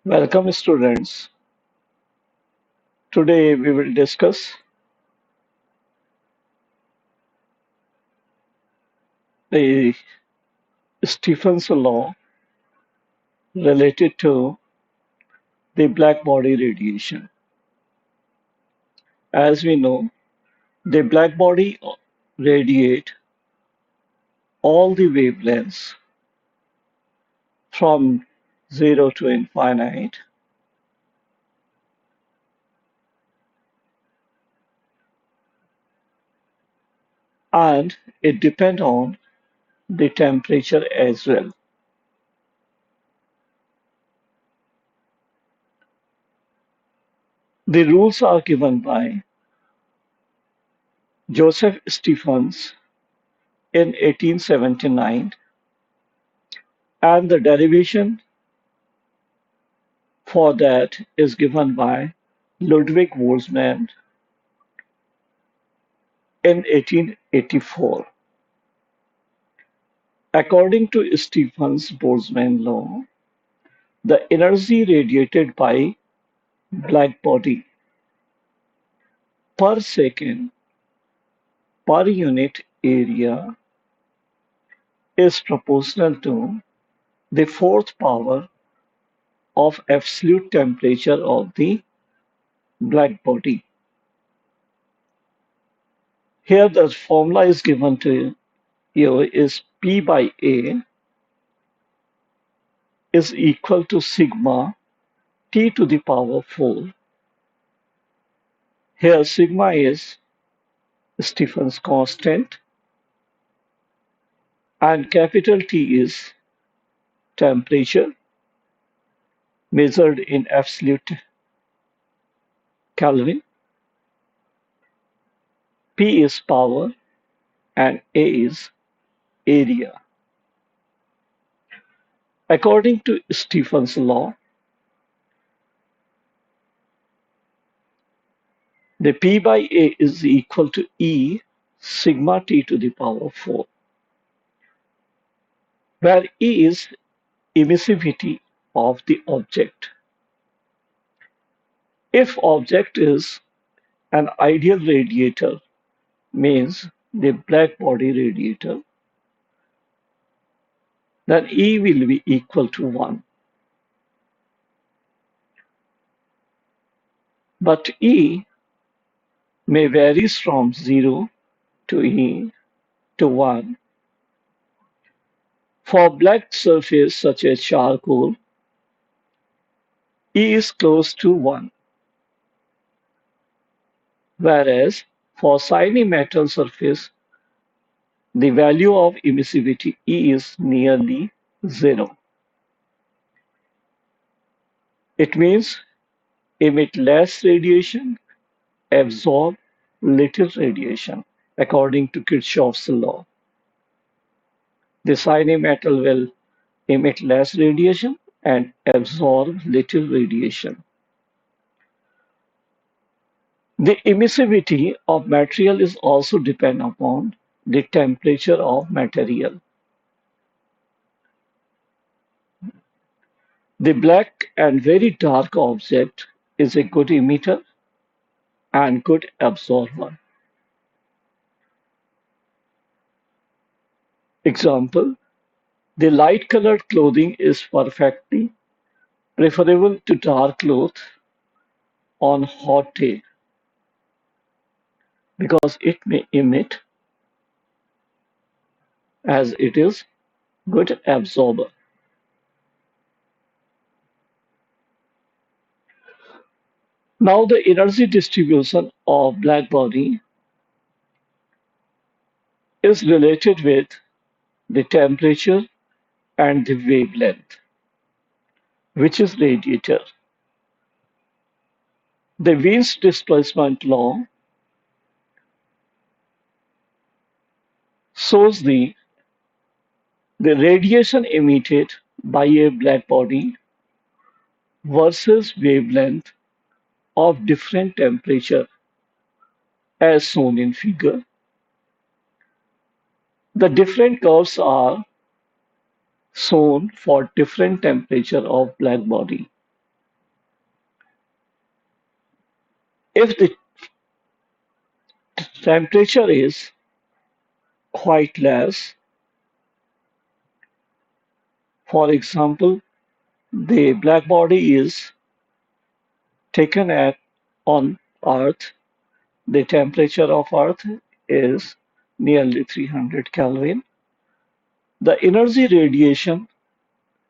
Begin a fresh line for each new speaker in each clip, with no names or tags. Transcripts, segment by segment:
Welcome, students. Today we will discuss the Stephen's law related to the black body radiation. As we know, the black body radiate all the wavelengths from 0 to infinite, and it depends on the temperature as well. The rules are given by Joseph Stephens in 1879, and the derivation for that is given by Ludwig Boltzmann in 1884. According to Stephens-Boltzmann law, the energy radiated by black body per second per unit area is proportional to the fourth power of absolute temperature of the black body. Here the formula is given to you is P by A is equal to sigma T to the power 4. Here sigma is Stephen's constant and capital T is temperature measured in absolute Kelvin. P is power and A is area. According to Stephen's law, the P by A is equal to E sigma T to the power 4, where E is emissivity of the object. If object is an ideal radiator, means the black body radiator, then E will be equal to 1. But E may vary from 0 to E to 1. For black surface such as charcoal, E is close to 1, whereas for shiny metal surface, the value of emissivity E is nearly 0. It means emit less radiation, absorb little radiation, according to Kirchhoff's law. The shiny metal will emit less radiation and absorb little radiation. The emissivity of material is also depend upon the temperature of material. The black and very dark object is a good emitter and good absorber. Example, the light colored clothing is perfectly preferable to dark clothes on hot day because it may emit as it is good absorber. Now the energy distribution of black body is related with the temperature and the wavelength, which is radiator. The Wien's displacement law shows the radiation emitted by a black body versus wavelength of different temperature as shown in figure. The different curves are shown for different temperature of black body. If the temperature is quite less, for example, the black body is taken at on Earth, the temperature of Earth is nearly 300 Kelvin. The energy radiation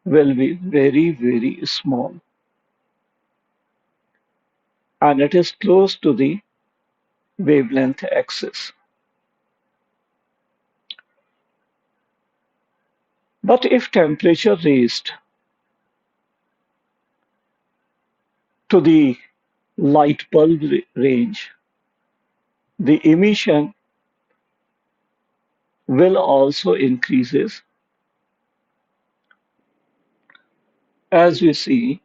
will be very, very small, and it is close to the wavelength axis. But if temperature raised to the light bulb range, the emission will also increases. As we see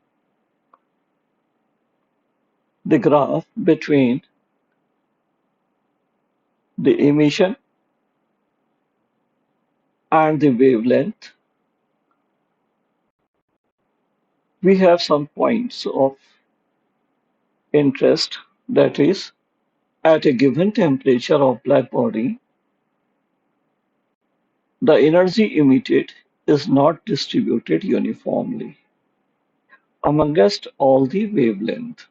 the graph between the emission and the wavelength, we have some points of interest. That is, at a given temperature of black body, the energy emitted is not distributed uniformly amongst all the wavelength.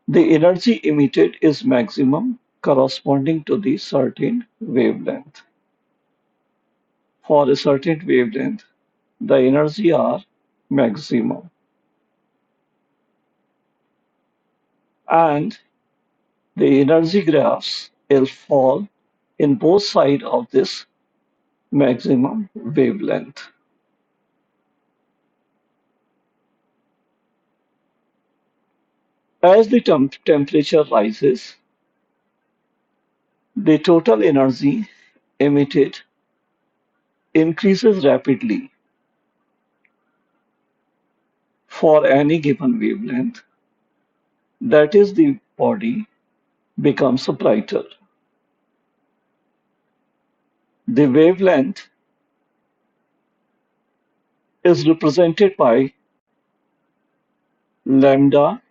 The energy emitted is maximum corresponding to the certain wavelength. For a certain wavelength, the energy are maximum, and the energy graphs will fall in both sides of this maximum wavelength. As the temperature rises, the total energy emitted increases rapidly for any given wavelength. That is, the body becomes brighter. The wavelength is represented by lambda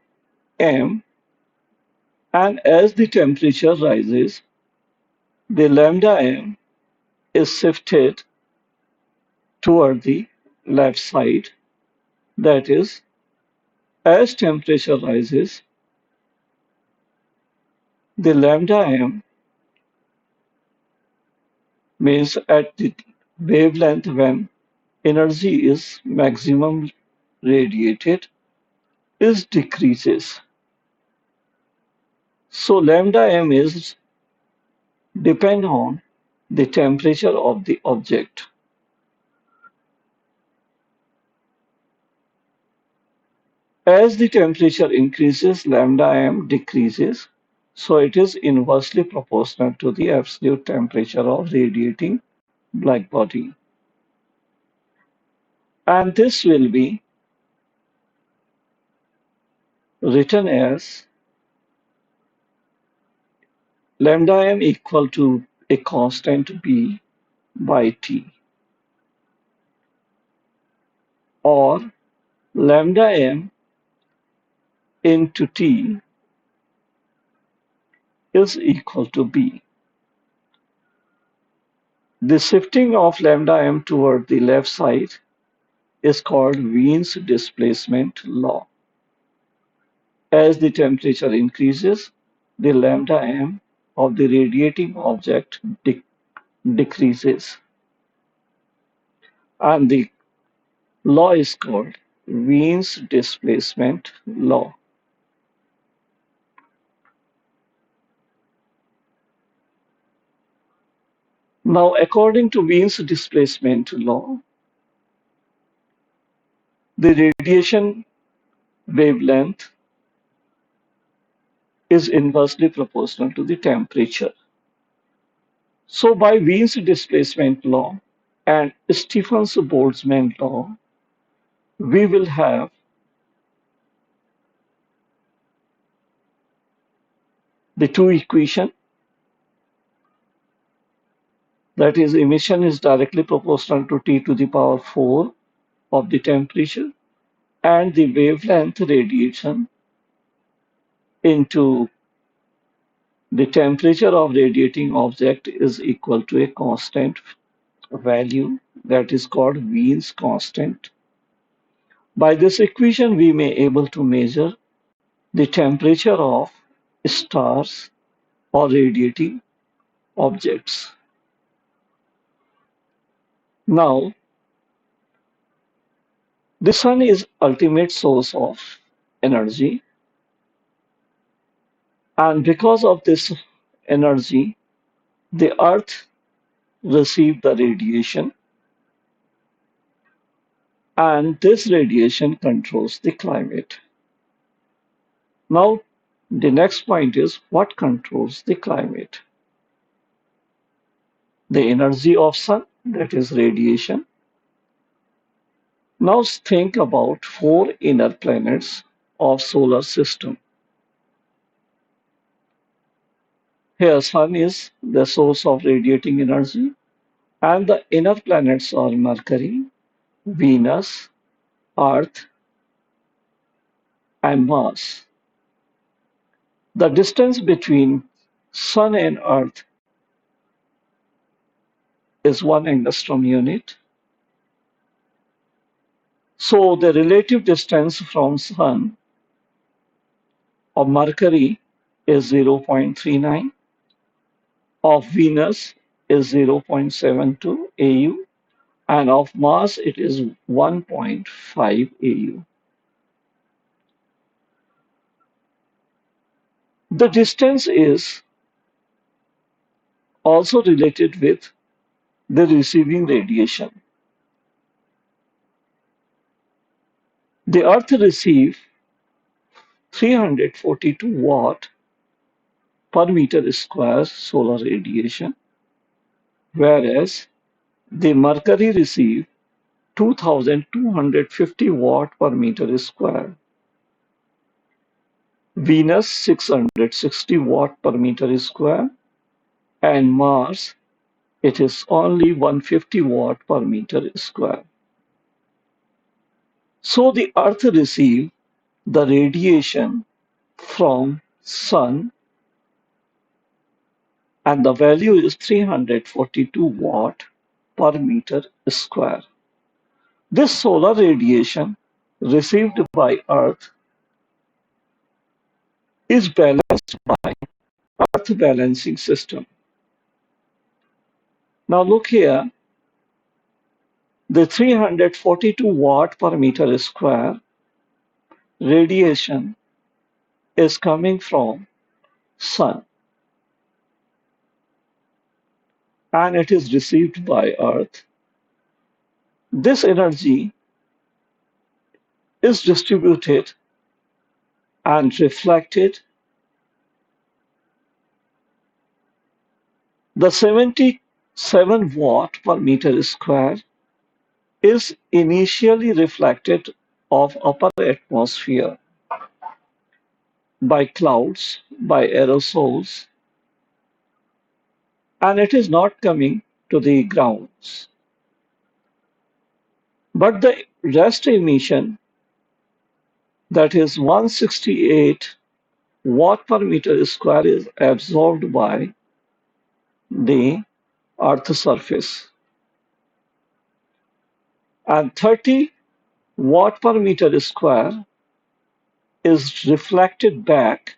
m, and as the temperature rises, the lambda m is shifted toward the left side. That is, as temperature rises, the lambda m means at the wavelength when energy is maximum radiated is decreases. So lambda m is depend on the temperature of the object. As the temperature increases, lambda m decreases, so it is inversely proportional to the absolute temperature of radiating black body. And this will be written as lambda m equal to a constant b by t, or lambda m into t is equal to b. The shifting of lambda m toward the left side is called Wien's displacement law. As the temperature increases, the lambda m of the radiating object decreases, and the law is called Wien's displacement law. Now, according to Wien's displacement law, the radiation wavelength is inversely proportional to the temperature. So, by Wien's displacement law and Stefan's Boltzmann law, we will have the two equations, that is, emission is directly proportional to T to the power 4 of the temperature, and the wavelength radiation into the temperature of radiating object is equal to a constant value that is called Wien's constant. By this equation, we may able to measure the temperature of stars or radiating objects. Now, the sun is ultimate source of energy, and because of this energy, the earth receives the radiation, and this radiation controls the climate. Now, the next point is what controls the climate? The energy of sun, that is radiation. Now think about four inner planets of solar system. Here sun is the source of radiating energy, and the inner planets are Mercury, Venus, Earth, and Mars. The distance between sun and earth is 1 angstrom unit. So the relative distance from sun of Mercury is 0.39, of Venus is 0.72 AU, and of Mars it is 1.5 AU. The distance is also related with the receiving radiation. The Earth receives 342 watt per meter square solar radiation, whereas the Mercury receives 2250 watt per meter square. Venus 660 watt per meter square, and Mars it is only 150 watt per meter square. So the Earth receives the radiation from Sun, and the value is 342 watt per meter square. This solar radiation received by Earth is balanced by Earth balancing system. Now look here, the 342 watt per meter square radiation is coming from Sun, and it is received by Earth. This energy is distributed and reflected. The 77 watt per meter square is initially reflected of upper atmosphere by clouds, by aerosols, and it is not coming to the grounds. But the rest emission, that is 168 watt per meter square, is absorbed by the Earth surface, and 30 watt per meter square is reflected back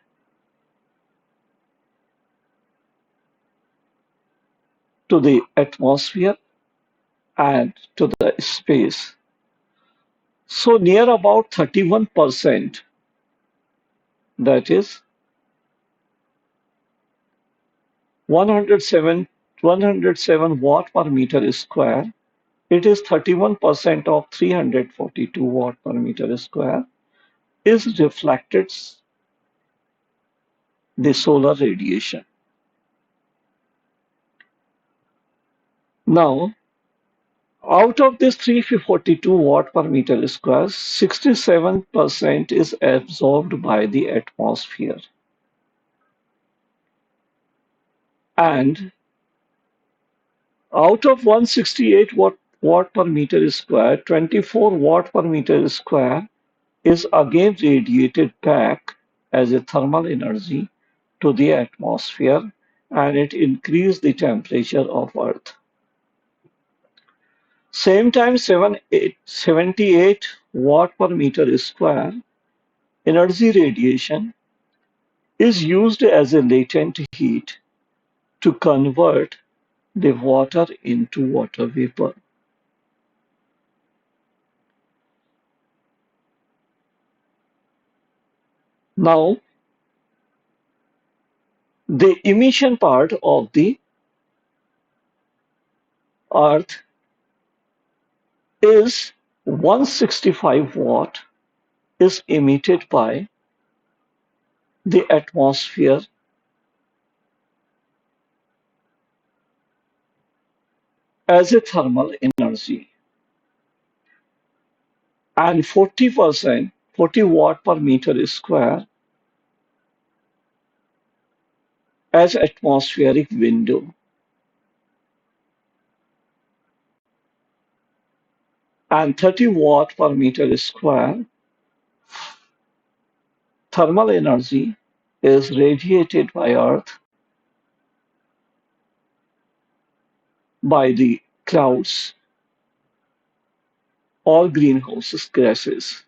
to the atmosphere and to the space. So near about 31%, that is 107 watt per meter square, it is 31% of 342 watt per meter square is reflected the solar radiation. Now, out of this 342 watt per meter square, 67% is absorbed by the atmosphere. And out of 168 watt per meter square, 24 watt per meter square is again radiated back as a thermal energy to the atmosphere and it increased the temperature of Earth. Same time 78 watt per meter square energy radiation is used as a latent heat to convert the water into water vapor. Now, the emission part of the Earth is 165 watt is emitted by the atmosphere as a thermal energy and 40%, 40 watt per meter square as atmospheric window and 30 watt per meter square thermal energy is radiated by Earth by the clouds or greenhouse gases.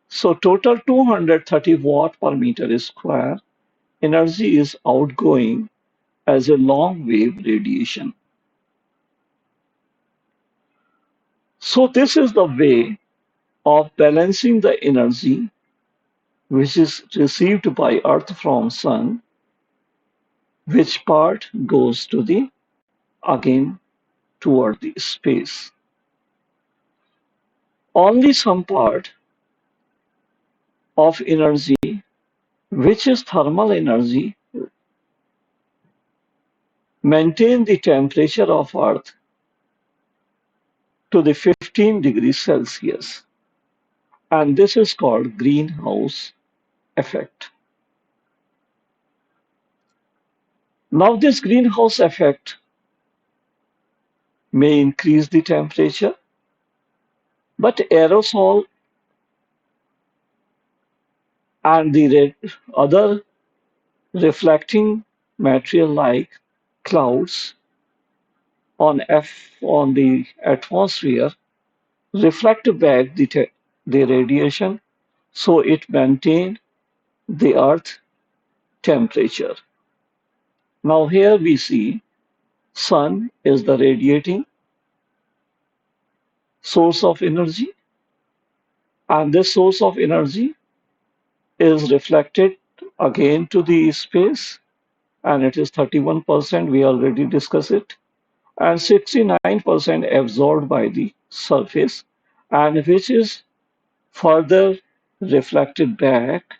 So total 230 watt per meter square energy is outgoing as a long wave radiation. So this is the way of balancing the energy which is received by Earth from Sun, which part goes to the again toward the space. Only some part of energy, which is thermal energy, maintain the temperature of Earth to the 15 degrees Celsius, and this is called greenhouse effect. Now, this greenhouse effect may increase the temperature, but aerosol and the other reflecting material like clouds on the atmosphere reflect back the radiation, so it maintains the Earth temperature. Now here we see Sun is the radiating source of energy, and this source of energy is reflected again to the space, and it is 31%. We already discussed it, and 69% absorbed by the surface, and which is further reflected back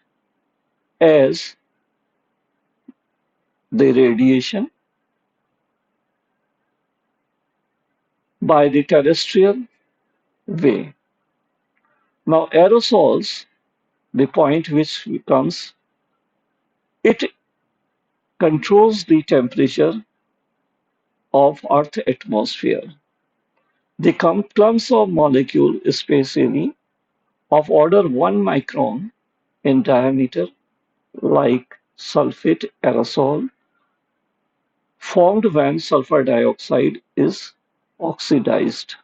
as the radiation by the terrestrial way. Now, aerosols, the point which comes, it controls the temperature of Earth atmosphere. The clumps of molecule, especially of order 1 micron in diameter, like sulfate aerosol, formed when sulfur dioxide is oxidized.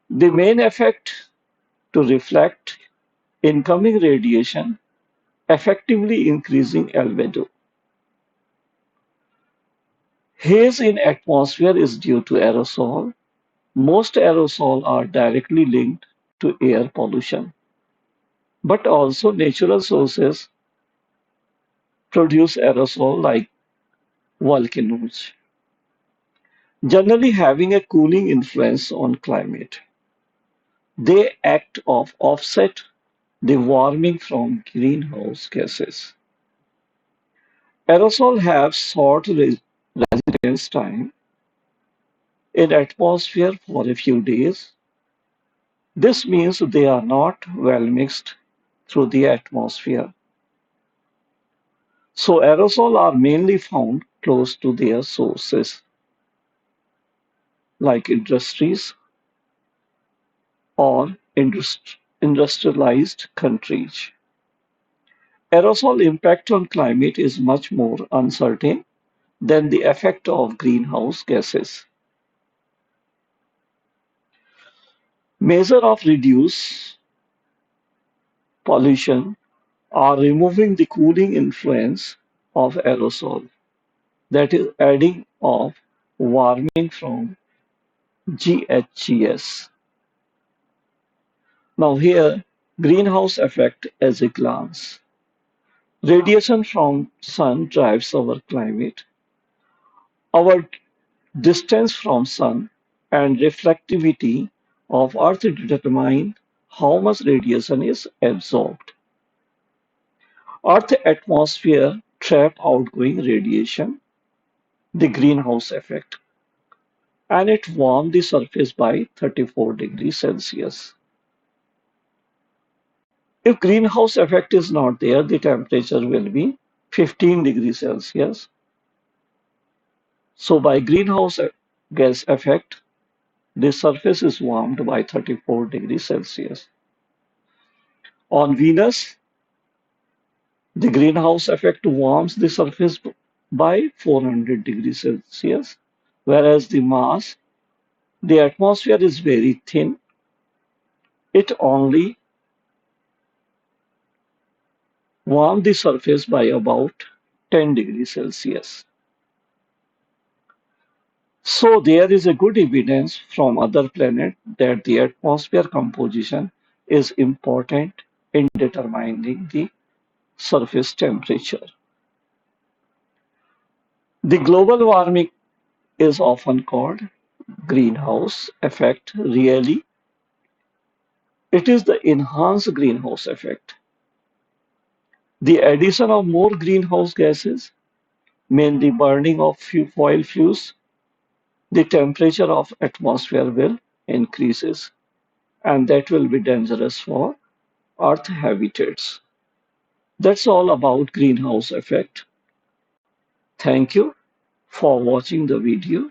The main effect to reflect incoming radiation, effectively increasing albedo. Haze in atmosphere is due to aerosol. Most aerosol are directly linked to air pollution, but also natural sources produce aerosol like volcanoes, generally having a cooling influence on climate. They act of offset the warming from greenhouse gases. Aerosols have short residence time in atmosphere for a few days. This means they are not well mixed through the atmosphere. So aerosols are mainly found close to their sources, like industries or industrialized countries. Aerosol impact on climate is much more uncertain than the effect of greenhouse gases. Measures of reduce pollution are removing the cooling influence of aerosol, that is adding of warming from GHGs. Now here, greenhouse effect as a glance. Radiation from sun drives our climate. Our distance from sun and reflectivity of earth determine how much radiation is absorbed. Earth atmosphere trap outgoing radiation, the greenhouse effect, and it warms the surface by 34 degrees Celsius. If greenhouse effect is not there, the temperature will be 15 degrees Celsius. So by greenhouse gas effect, the surface is warmed by 34 degrees Celsius. On Venus, the greenhouse effect warms the surface by 400 degrees Celsius, whereas the Mars, the atmosphere is very thin. It only warms the surface by about 10 degrees Celsius. So there is a good evidence from other planets that the atmosphere composition is important in determining the surface temperature. The global warming is often called greenhouse effect. Really, it is the enhanced greenhouse effect. The addition of more greenhouse gases, mainly burning of fossil fuels, the temperature of atmosphere will increases, and that will be dangerous for Earth habitats. That's all about greenhouse effect. Thank you for watching the video.